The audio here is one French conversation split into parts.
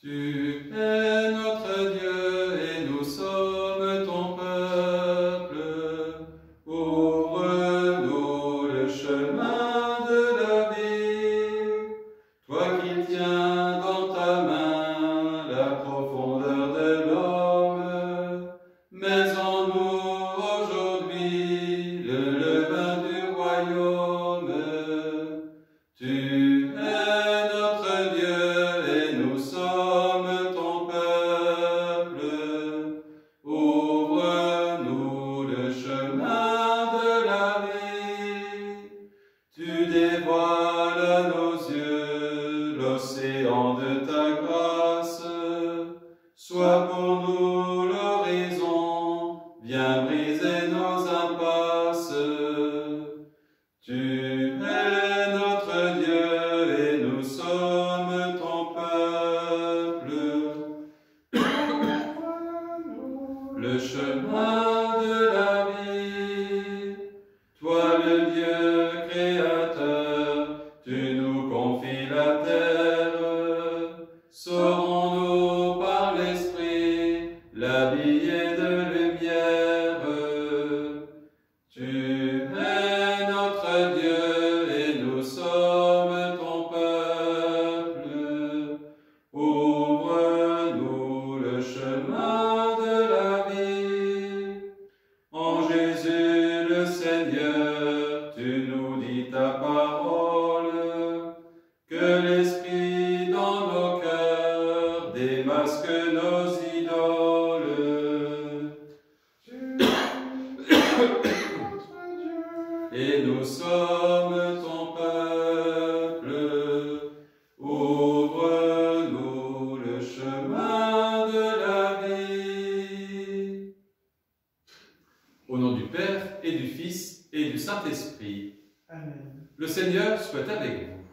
Tu es notre Dieu et nous sommes ton peuple. Ouvre-nous le chemin de la vie, toi qui tiens dans ta main la profondeur de l'homme. Mets en nous aujourd'hui le levain du royaume. Tu es notre Dieu et nous sommes ton peuple. Ouvre-nous le chemin de la vie. Tu dévoiles à nos yeux l'océan de ta grâce. Sois pour nous l'horizon, viens briser nos impasses. Tu es notre Dieu et nous sommes ton peuple. Le chemin de la vie, toi le Dieu créateur, tu nous confies la terre. Saurons-nous par l'Esprit l'habiller de lumière. Tu es notre Dieu et nous sommes ton peuple. Ouvre-nous le chemin de la vie. En Jésus le Seigneur, tu nous dis ta parole, que l'Esprit dans nos cœurs démasque nos idoles. Et nous sommes ton peuple. Ouvre-nous le chemin de la vie. Au nom du Père et du Fils et du Saint-Esprit. Amen. Le Seigneur soit avec vous.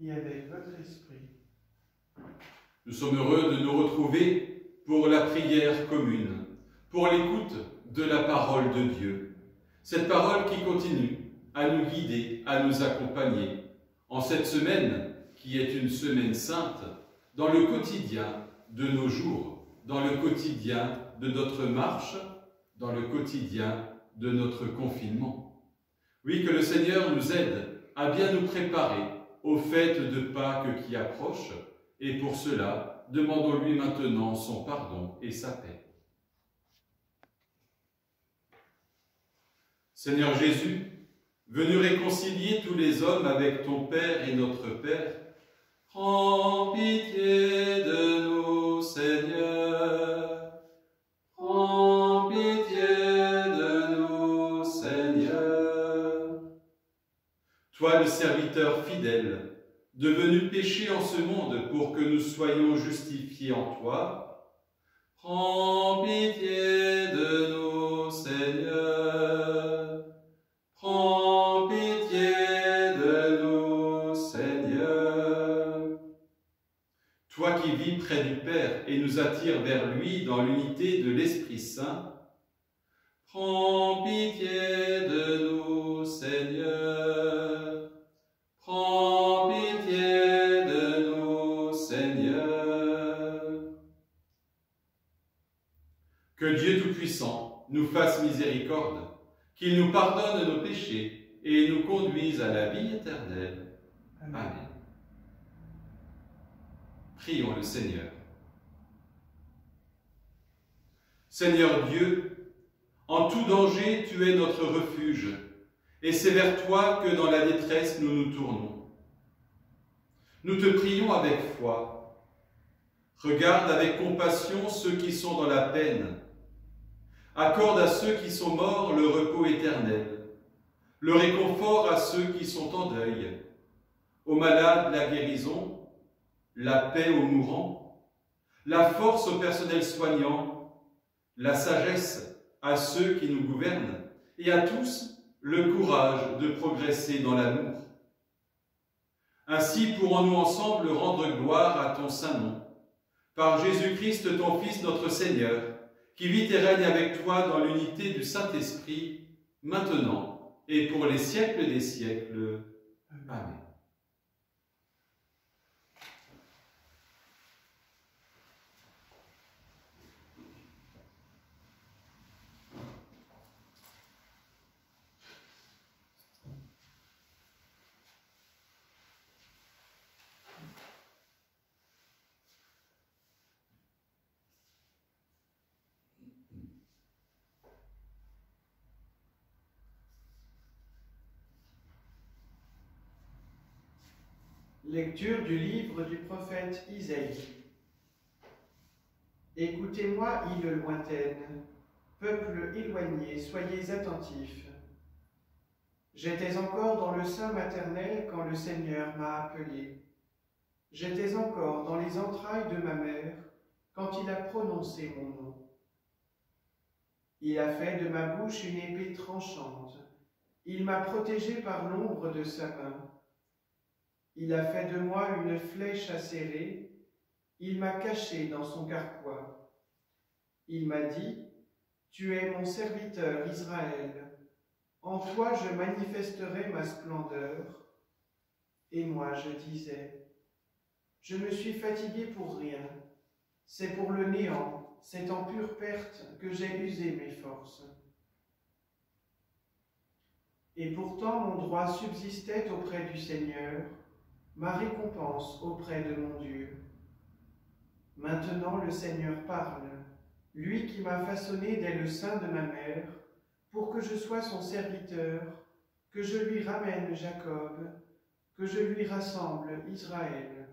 Et avec votre esprit. Nous sommes heureux de nous retrouver pour la prière commune, pour l'écoute de la parole de Dieu. Cette parole qui continue à nous guider, à nous accompagner en cette semaine qui est une semaine sainte, dans le quotidien de nos jours, dans le quotidien de notre marche, dans le quotidien de notre confinement. Oui, que le Seigneur nous aide à bien nous préparer aux fêtes de Pâques qui approchent, et pour cela, demandons-lui maintenant son pardon et sa paix. Seigneur Jésus, venu réconcilier tous les hommes avec ton Père et notre Père, prends pitié de nous, Seigneur. Prends pitié de nous, Seigneur. Toi, le serviteur fidèle, devenu péché en ce monde pour que nous soyons justifiés en toi, prends pitié de nous, Seigneur. Prends pitié de nous, Seigneur. Toi qui vis près du Père et nous attires vers lui dans l'unité de l'Esprit Saint, prends pitié de nous, Seigneur. Prends pitié de nous, Seigneur. Que Dieu Tout-Puissant nous fasse miséricorde, qu'il nous pardonne nos péchés et nous conduise à la vie éternelle. Amen. Prions le Seigneur. Seigneur Dieu, en tout danger, tu es notre refuge, et c'est vers toi que dans la détresse nous nous tournons. Nous te prions avec foi. Regarde avec compassion ceux qui sont dans la peine. Accorde à ceux qui sont morts le repos éternel, le réconfort à ceux qui sont en deuil, aux malades la guérison, la paix aux mourants, la force au personnel soignant, la sagesse à ceux qui nous gouvernent, et à tous le courage de progresser dans l'amour. Ainsi pourrons-nous ensemble rendre gloire à ton saint nom, par Jésus-Christ, ton Fils, notre Seigneur, qui vit et règne avec toi dans l'unité du Saint-Esprit, maintenant et pour les siècles des siècles. Amen. Lecture du livre du prophète Isaïe. Écoutez-moi, îles lointaines, peuple éloigné, soyez attentifs. J'étais encore dans le sein maternel quand le Seigneur m'a appelé. J'étais encore dans les entrailles de ma mère quand il a prononcé mon nom. Il a fait de ma bouche une épée tranchante. Il m'a protégé par l'ombre de sa main. Il a fait de moi une flèche acérée. Il m'a caché dans son carquois. Il m'a dit, « Tu es mon serviteur Israël. En toi je manifesterai ma splendeur. » Et moi je disais, « Je me suis fatigué pour rien. C'est pour le néant, c'est en pure perte que j'ai usé mes forces. » Et pourtant mon droit subsistait auprès du Seigneur, ma récompense auprès de mon Dieu. Maintenant le Seigneur parle, lui qui m'a façonné dès le sein de ma mère, pour que je sois son serviteur, que je lui ramène Jacob, que je lui rassemble Israël.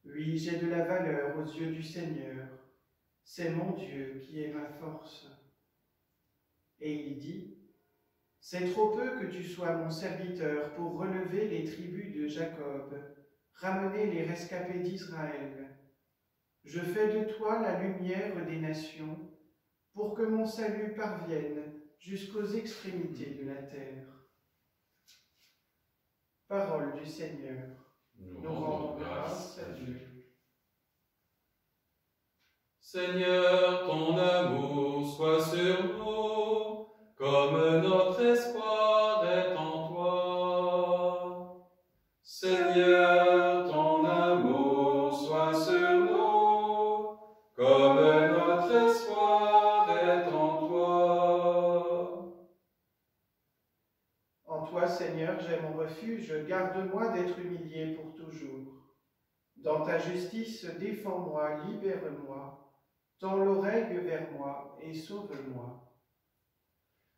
Oui, j'ai de la valeur aux yeux du Seigneur, c'est mon Dieu qui est ma force. Et il dit, c'est trop peu que tu sois mon serviteur pour relever les tribus de Jacob, ramener les rescapés d'Israël. Je fais de toi la lumière des nations, pour que mon salut parvienne jusqu'aux extrémités de la terre. Parole du Seigneur. Nous rendons grâce à Dieu. Seigneur, ton amour soit sur nous, comme notre espoir est en toi. Seigneur, ton amour soit sur nous, comme notre espoir est en toi. En toi, Seigneur, j'ai mon refuge, garde-moi d'être humilié pour toujours. Dans ta justice, défends-moi, libère-moi, tends l'oreille vers moi et sauve-moi.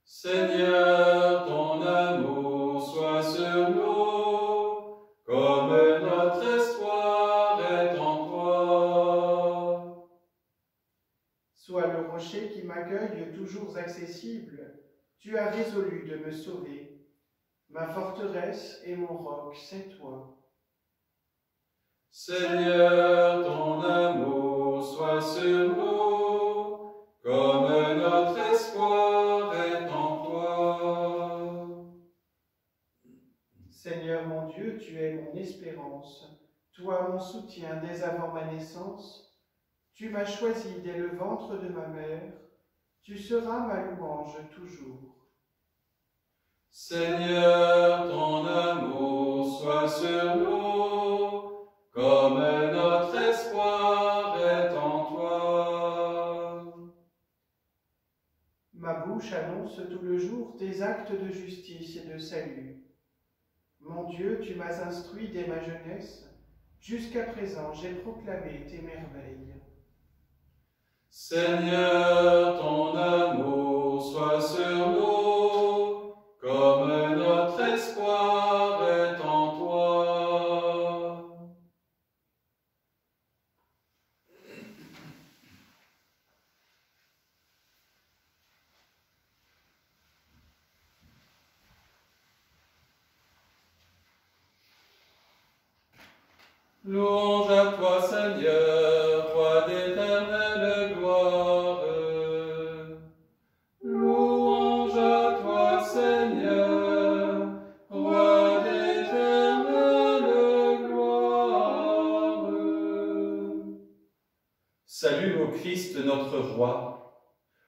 Seigneur, ton amour soit sur nous, comme notre espoir est en toi. Sois le rocher qui m'accueille toujours accessible, tu as résolu de me sauver. Ma forteresse et mon roc, c'est toi. Seigneur, ton amour soit sur nous, comme notre espoir est en toi. Seigneur mon Dieu, tu es mon espérance, toi mon soutien dès avant ma naissance. Tu m'as choisi dès le ventre de ma mère, tu seras ma louange toujours. Seigneur, ton amour soit sur nous, comme notre espoir est en toi. Ma bouche annonce tout le jour tes actes de justice et de salut. Mon Dieu, tu m'as instruit dès ma jeunesse, jusqu'à présent j'ai proclamé tes merveilles. Seigneur, ton amour soit sur nous, comme notre espoir est en toi. Louange à toi, Seigneur, roi d'éternelle gloire. Louange à toi, Seigneur, roi d'éternelle gloire. Salut au Christ notre roi.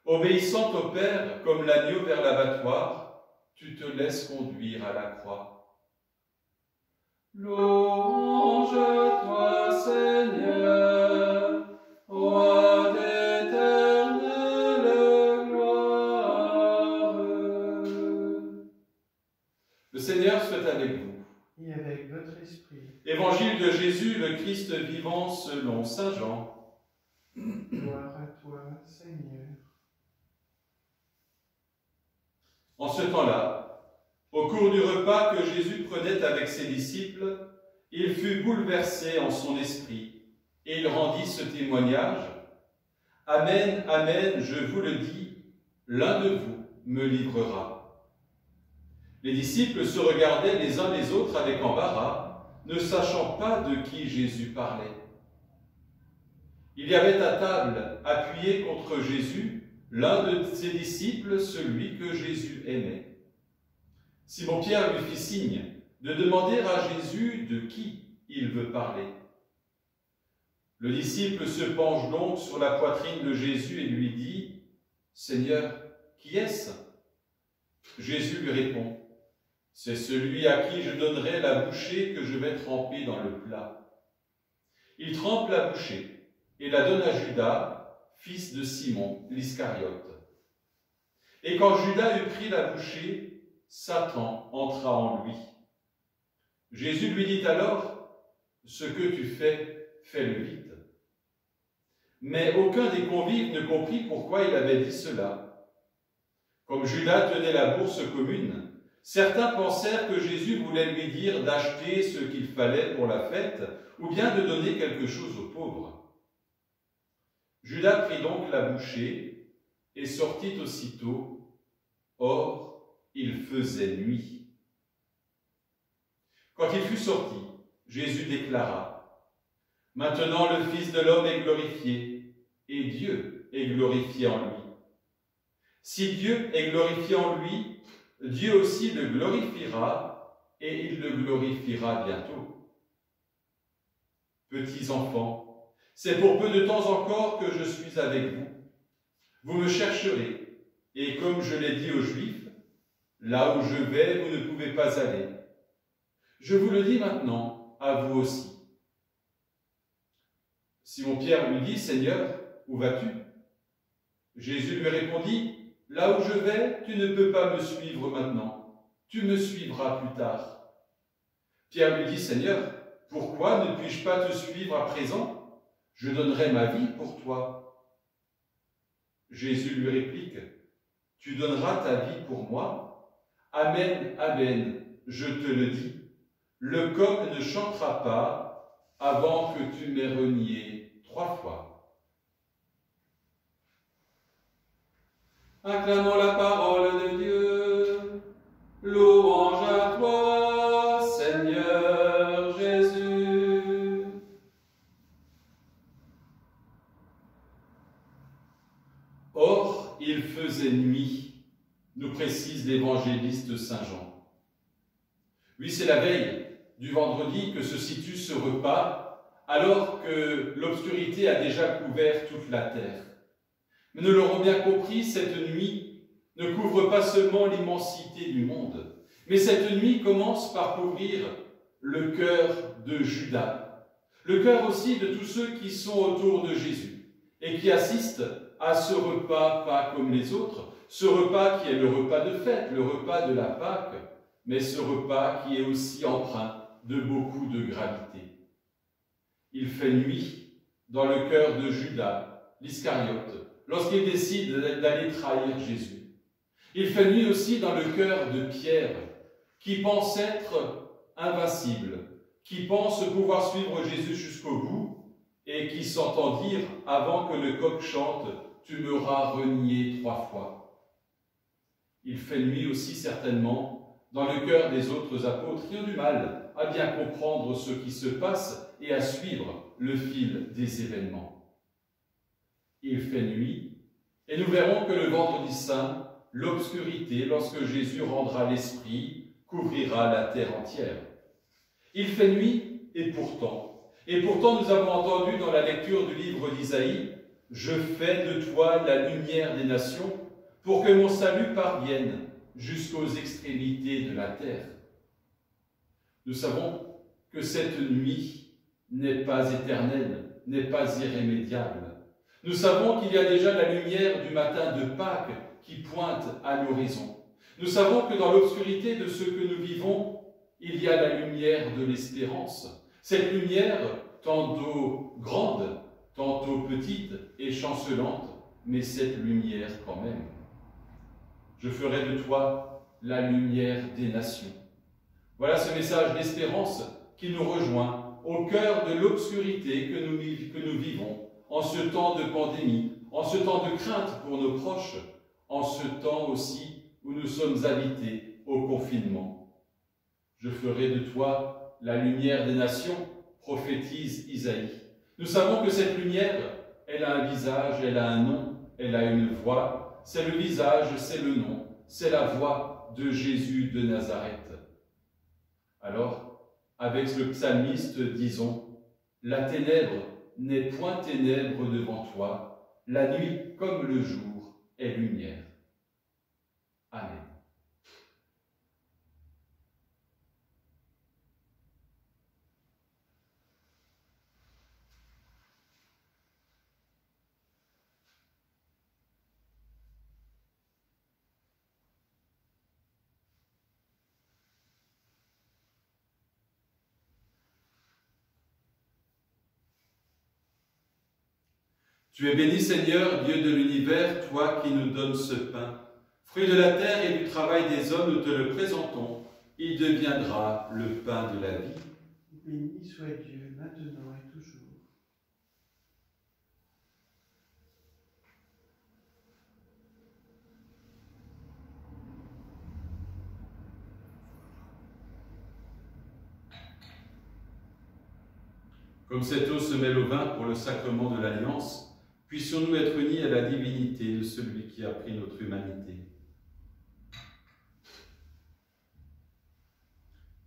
Obéissant au Père comme l'agneau vers l'abattoir, tu te laisses conduire à la croix. Louange à toi, Seigneur, roi d'éternelle gloire. Le Seigneur soit avec vous. Et avec votre esprit. Évangile de Jésus, le Christ vivant selon saint Jean. Gloire à toi, Seigneur. En ce temps-là, Au cours du repas que Jésus prenait avec ses disciples, il fut bouleversé en son esprit et il rendit ce témoignage. « Amen, amen, je vous le dis, l'un de vous me livrera. » Les disciples se regardaient les uns les autres avec embarras, ne sachant pas de qui Jésus parlait. Il y avait à table, appuyé contre Jésus, l'un de ses disciples, celui que Jésus aimait. Simon-Pierre lui fit signe de demander à Jésus de qui il veut parler. Le disciple se penche donc sur la poitrine de Jésus et lui dit « Seigneur, qui est-ce » Jésus lui répond « C'est celui à qui je donnerai la bouchée que je vais tremper dans le plat. » Il trempe la bouchée et la donne à Judas, fils de Simon l'Iscariote. Et quand Judas eut pris la bouchée, Satan entra en lui. Jésus lui dit alors, « Ce que tu fais, fais-le vite. » Mais aucun des convives ne comprit pourquoi il avait dit cela. Comme Judas tenait la bourse commune, certains pensèrent que Jésus voulait lui dire d'acheter ce qu'il fallait pour la fête ou bien de donner quelque chose aux pauvres. Judas prit donc la bouchée et sortit aussitôt. Or, il faisait nuit. Quand il fut sorti, Jésus déclara « Maintenant le Fils de l'homme est glorifié, et Dieu est glorifié en lui. Si Dieu est glorifié en lui, Dieu aussi le glorifiera, et il le glorifiera bientôt. Petits enfants, c'est pour peu de temps encore que je suis avec vous. Vous me chercherez, et comme je l'ai dit aux Juifs, là où je vais, vous ne pouvez pas aller. Je vous le dis maintenant, à vous aussi. » Simon-Pierre lui dit, « Seigneur, où vas-tu » Jésus lui répondit, « Là où je vais, tu ne peux pas me suivre maintenant. Tu me suivras plus tard. » Pierre lui dit, « Seigneur, pourquoi ne puis-je pas te suivre à présent? Je donnerai ma vie pour toi. » Jésus lui réplique, « Tu donneras ta vie pour moi? Amen, amen, je te le dis, le coq ne chantera pas avant que tu m'aies renié 3 fois. » Acclamons la parole de Dieu. Louange à toi, Seigneur Jésus. Or, il faisait nuit, nous précise l'évangéliste Saint Jean. Oui, c'est la veille du vendredi que se situe ce repas, alors que l'obscurité a déjà couvert toute la terre. Mais nous l'aurons bien compris, cette nuit ne couvre pas seulement l'immensité du monde, mais cette nuit commence par couvrir le cœur de Judas, le cœur aussi de tous ceux qui sont autour de Jésus et qui assistent à ce repas pas comme les autres, ce repas qui est le repas de fête, le repas de la Pâque, mais ce repas qui est aussi empreint de beaucoup de gravité. Il fait nuit dans le cœur de Judas, l'Iscariote, lorsqu'il décide d'aller trahir Jésus. Il fait nuit aussi dans le cœur de Pierre, qui pense être invincible, qui pense pouvoir suivre Jésus jusqu'au bout et qui s'entend dire, avant que le coq chante, « Tu m'auras renié 3 fois ». Il fait nuit aussi certainement dans le cœur des autres apôtres qui ont du mal à bien comprendre ce qui se passe et à suivre le fil des événements. Il fait nuit et nous verrons que le vendredi saint, l'obscurité, lorsque Jésus rendra l'esprit, couvrira la terre entière. Il fait nuit et pourtant nous avons entendu dans la lecture du livre d'Isaïe, « Je fais de toi la lumière des nations » pour que mon salut parvienne jusqu'aux extrémités de la terre. Nous savons que cette nuit n'est pas éternelle, n'est pas irrémédiable. Nous savons qu'il y a déjà la lumière du matin de Pâques qui pointe à l'horizon. Nous savons que dans l'obscurité de ce que nous vivons, il y a la lumière de l'espérance. Cette lumière, tantôt grande, tantôt petite et chancelante, mais cette lumière quand même. Je ferai de toi la lumière des nations. Voilà ce message d'espérance qui nous rejoint au cœur de l'obscurité que nous vivons, en ce temps de pandémie, en ce temps de crainte pour nos proches, en ce temps aussi où nous sommes habités au confinement. Je ferai de toi la lumière des nations, prophétise Isaïe. Nous savons que cette lumière, elle a un visage, elle a un nom, elle a une voix. C'est le visage, c'est le nom, c'est la voix de Jésus de Nazareth. Alors, avec le psalmiste, disons, la ténèbre n'est point ténèbre devant toi, la nuit comme le jour est lumière. Amen. Tu es béni, Seigneur, Dieu de l'univers, toi qui nous donnes ce pain. Fruit de la terre et du travail des hommes, nous te le présentons. Il deviendra le pain de la vie. Béni soit Dieu, maintenant et toujours. Comme cette eau se mêle au vin pour le sacrement de l'Alliance, puissions-nous être unis à la divinité de celui qui a pris notre humanité.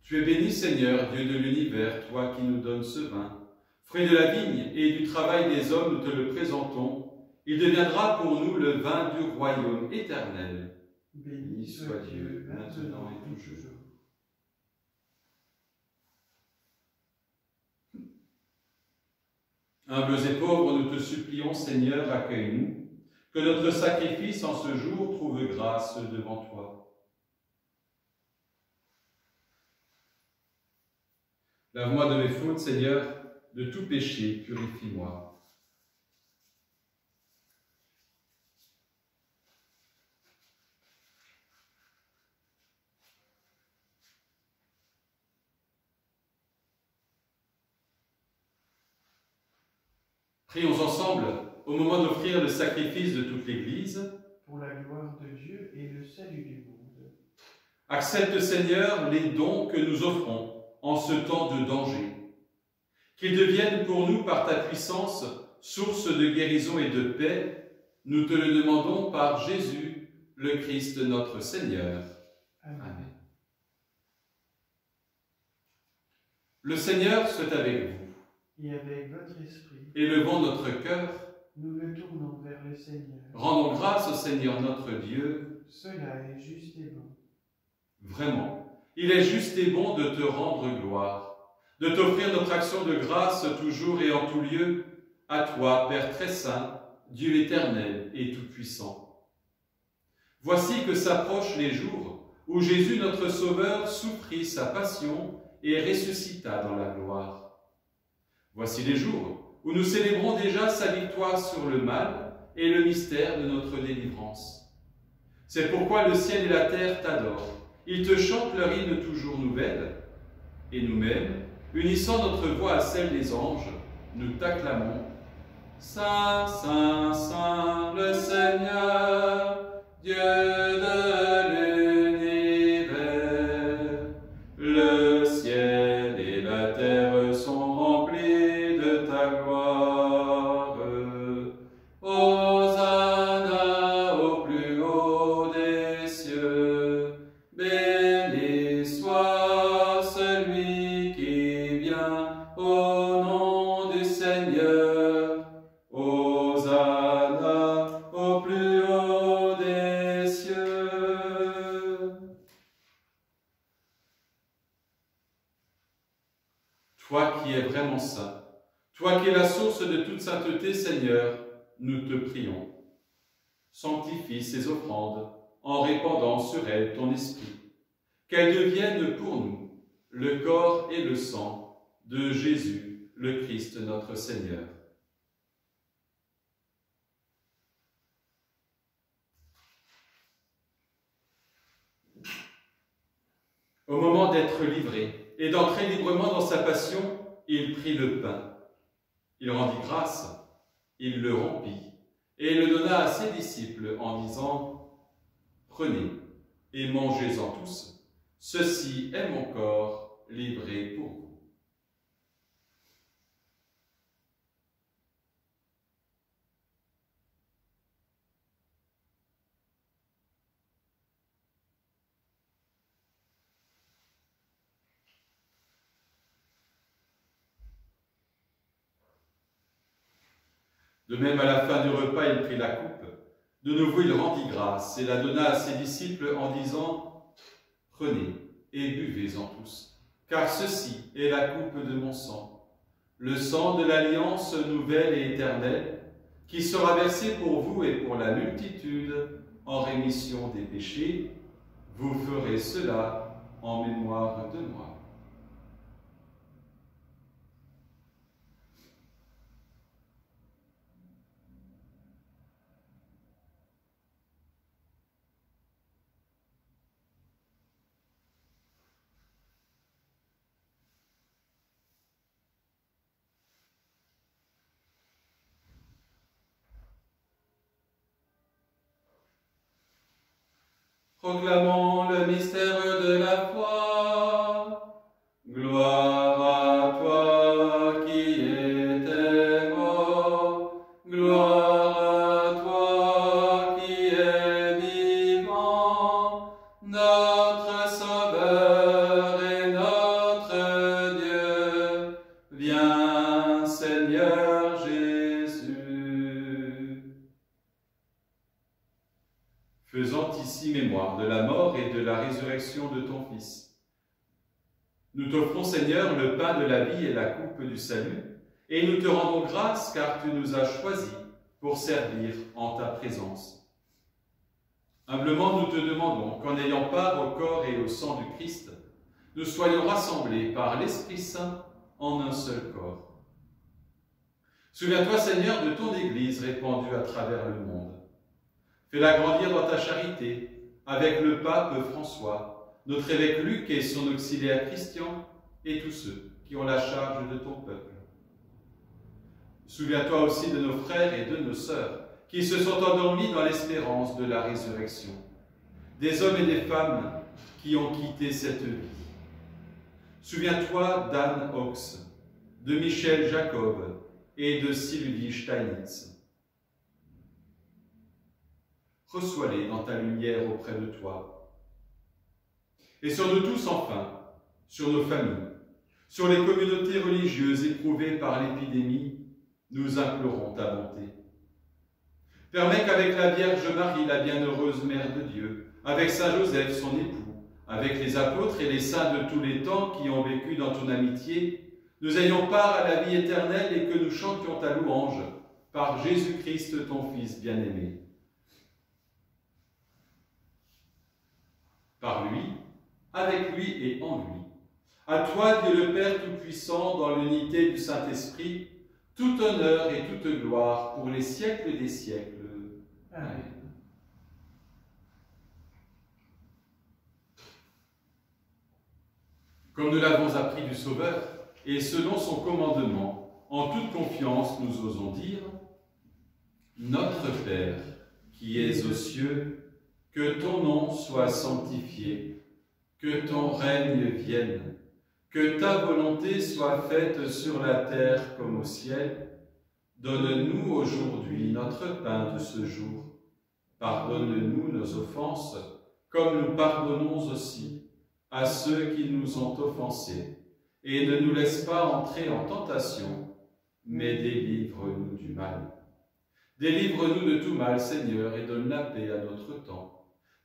Tu es béni, Seigneur, Dieu de l'univers, toi qui nous donnes ce vin. Fruit de la vigne et du travail des hommes, nous te le présentons. Il deviendra pour nous le vin du royaume éternel. Béni soit Dieu, maintenant et toujours. Humbles et pauvres, nous te supplions, Seigneur, accueille-nous, que notre sacrifice en ce jour trouve grâce devant toi. Lave-moi de mes fautes, Seigneur, de tout péché, purifie-moi. Prions ensemble au moment d'offrir le sacrifice de toute l'Église. Pour la gloire de Dieu et le salut du monde. Accepte, Seigneur, les dons que nous offrons en ce temps de danger. Qu'ils deviennent pour nous, par ta puissance, source de guérison et de paix. Nous te le demandons par Jésus, le Christ notre Seigneur. Amen. Amen. Le Seigneur soit avec vous. Et avec votre esprit, Élevons notre cœur. nous le tournons vers le Seigneur. Rendons grâce au Seigneur notre Dieu. Cela est juste et bon. Vraiment, il est juste et bon de te rendre gloire, de t'offrir notre action de grâce toujours et en tout lieu, à toi, Père très saint, Dieu éternel et tout-puissant. Voici que s'approchent les jours où Jésus notre Sauveur souffrit sa passion et ressuscita dans la gloire. Voici les jours où nous célébrons déjà sa victoire sur le mal et le mystère de notre délivrance. C'est pourquoi le ciel et la terre t'adorent. Ils te chantent leur hymne toujours nouvelle. Et nous-mêmes, unissant notre voix à celle des anges, nous t'acclamons. Saint, Saint, Saint, le Seigneur, Dieu de l'univers, le ciel et la terre sont remplis de ta gloire. Hosanna au plus haut des cieux, béni soit celui qui vient au nom du Seigneur. Hosanna au plus haut des cieux. Toi qui es vraiment saint, toi qui es la source de toute sainteté, Seigneur, nous te prions. Sanctifie ces offrandes en répandant sur elles ton esprit, qu'elles deviennent pour nous le corps et le sang de Jésus, le Christ notre Seigneur. Au moment d'être livré et d'entrer librement dans sa passion, il prit le pain. Il rendit grâce, il le rompit et le donna à ses disciples en disant « Prenez et mangez-en tous, ceci est mon corps livré pour vous. » De même, à la fin du repas, il prit la coupe. De nouveau, il rendit grâce et la donna à ses disciples en disant « Prenez et buvez-en tous, car ceci est la coupe de mon sang, le sang de l'alliance nouvelle et éternelle, qui sera versé pour vous et pour la multitude en rémission des péchés. Vous ferez cela en mémoire de moi. » Proclamons le mystère de la foi. Gloire à toi qui étais mort. Gloire à toi qui es vivant. Notre Sauveur et notre Dieu. Viens, Seigneur Jésus. Faisant ici mémoire de la mort et de la résurrection de ton Fils, nous t'offrons, Seigneur, le pain de la vie et la coupe du salut, et nous te rendons grâce car tu nous as choisis pour servir en ta présence. Humblement, nous te demandons qu'en ayant part au corps et au sang du Christ, nous soyons rassemblés par l'Esprit Saint en un seul corps. Souviens-toi, Seigneur, de ton Église répandue à travers le monde. Fais-la grandir dans ta charité, avec le pape François, notre évêque Luc et son auxiliaire Christian, et tous ceux qui ont la charge de ton peuple. Souviens-toi aussi de nos frères et de nos sœurs, qui se sont endormis dans l'espérance de la résurrection, des hommes et des femmes qui ont quitté cette vie. Souviens-toi d'Anne Ox, de Michel Jacob et de Sylvie Steinitz. Reçois-les dans ta lumière auprès de toi. Et sur nous tous enfin, sur nos familles, sur les communautés religieuses éprouvées par l'épidémie, nous implorons ta bonté. Permets qu'avec la Vierge Marie, la bienheureuse Mère de Dieu, avec Saint Joseph, son époux, avec les apôtres et les saints de tous les temps qui ont vécu dans ton amitié, nous ayons part à la vie éternelle et que nous chantions ta louange par Jésus-Christ, ton Fils bien-aimé. Par lui, avec lui et en lui. À toi, Dieu le Père Tout-Puissant, dans l'unité du Saint-Esprit, tout honneur et toute gloire pour les siècles des siècles. Amen. Comme nous l'avons appris du Sauveur, et selon son commandement, en toute confiance, nous osons dire « Notre Père, qui es aux cieux, que ton nom soit sanctifié, que ton règne vienne, que ta volonté soit faite sur la terre comme au ciel. Donne-nous aujourd'hui notre pain de ce jour. Pardonne-nous nos offenses, comme nous pardonnons aussi à ceux qui nous ont offensés. Et ne nous laisse pas entrer en tentation, mais délivre-nous du mal. Délivre-nous de tout mal, Seigneur, et donne la paix à notre temps.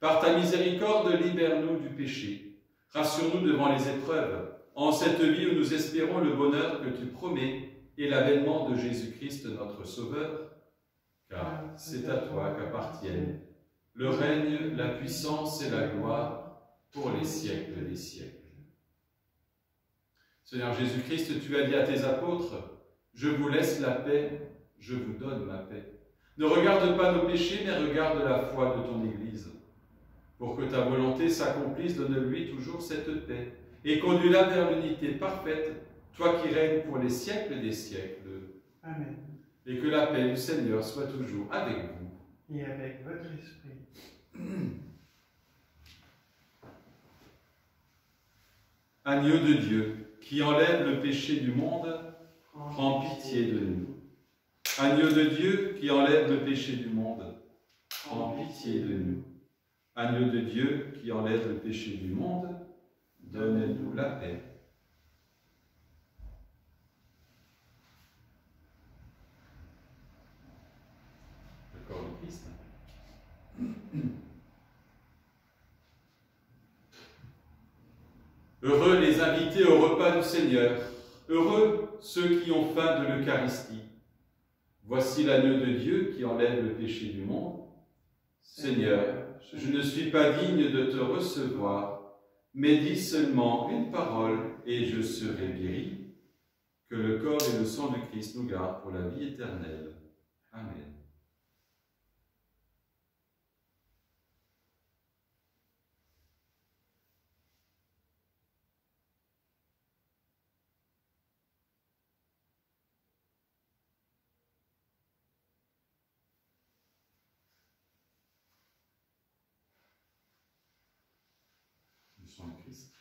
Par ta miséricorde, libère-nous du péché. Rassure-nous devant les épreuves, en cette vie où nous espérons le bonheur que tu promets et l'avènement de Jésus-Christ, notre Sauveur. Car c'est à toi qu'appartiennent le règne, la puissance et la gloire pour les siècles des siècles. Seigneur Jésus-Christ, tu as dit à tes apôtres, « Je vous laisse la paix, je vous donne ma paix. » Ne regarde pas nos péchés, mais regarde la foi de ton Église. Pour que ta volonté s'accomplisse, donne-lui toujours cette paix. Et conduis-la vers l'unité parfaite, toi qui règnes pour les siècles des siècles. Amen. Et que la paix du Seigneur soit toujours avec vous. Et avec votre esprit. Agneau de Dieu, qui enlève le péché du monde, prends pitié de nous. Agneau de Dieu, qui enlève le péché du monde, prends pitié de nous. Agneau de Dieu, qui enlève le péché du monde, donne-nous la paix. Le corps du Christ. Heureux les invités au repas du Seigneur, heureux ceux qui ont faim de l'Eucharistie. Voici l'agneau de Dieu qui enlève le péché du monde. Seigneur, je ne suis pas digne de te recevoir, mais dis seulement une parole et je serai guéri. Que le corps et le sang du Christ nous gardent pour la vie éternelle. Amen. Le sang du Christ.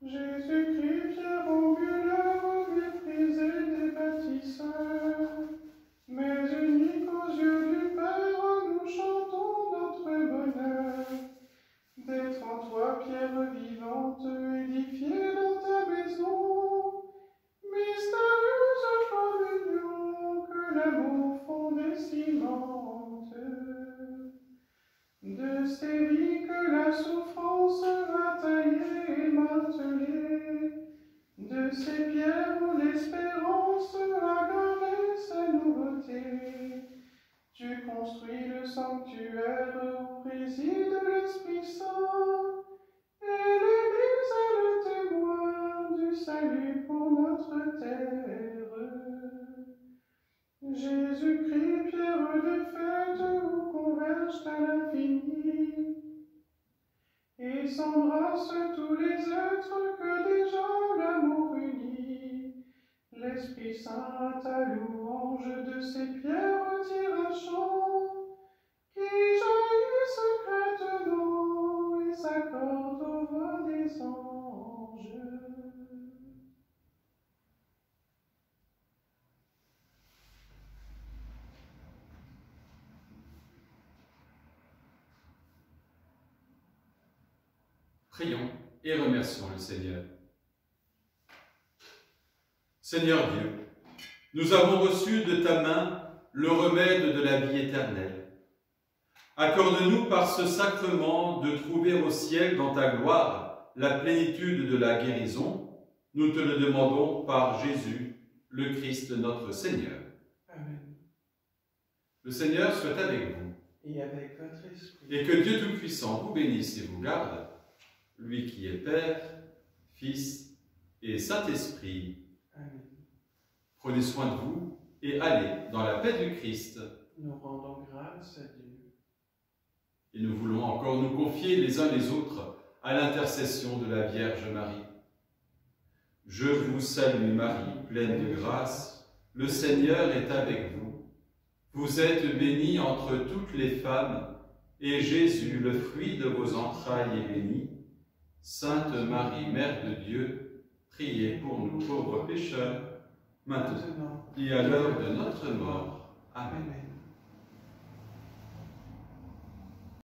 Jésus-Christ, pierre angulaire, méprisé des bâtisseurs, mais unique aux yeux du Père, nous chantons notre bonheur d'être en toi, pierre vivante, édifiée dans ta maison, mystérieuse communion que l'amour fonde et cimente. De ces vies que la souffrance va tailler et marteler, de ces pierres où l'espérance a gardé sa nouveauté, tu construis le sanctuaire où réside l'Esprit Saint, et l'Église est le témoin du salut pour notre terre. Jésus-Christ, pierre de fête où convergent à l'infini, et s'embrassent tous les êtres que déjà l'amour unit. L'Esprit Saint à ta louange de ces pierres tire un chant, qui jaillit secrètement et s'accorde aux voix des anges. Prions et remercions le Seigneur. Seigneur Dieu, nous avons reçu de ta main le remède de la vie éternelle. Accorde-nous par ce sacrement de trouver au ciel dans ta gloire la plénitude de la guérison. Nous te le demandons par Jésus, le Christ notre Seigneur. Amen. Le Seigneur soit avec vous. Et avec votre esprit. Et que Dieu Tout-Puissant vous bénisse et vous garde, lui qui est Père, Fils et Saint-Esprit. Amen. Prenez soin de vous et allez dans la paix du Christ. Nous rendons grâce à Dieu. Et nous voulons encore nous confier les uns les autres à l'intercession de la Vierge Marie. Je vous salue Marie, pleine de grâce, le Seigneur est avec vous. Vous êtes bénie entre toutes les femmes, et Jésus, le fruit de vos entrailles, est béni. Sainte Marie, Mère de Dieu, priez pour nous pauvres pécheurs, maintenant et à l'heure de notre mort. Amen. Amen.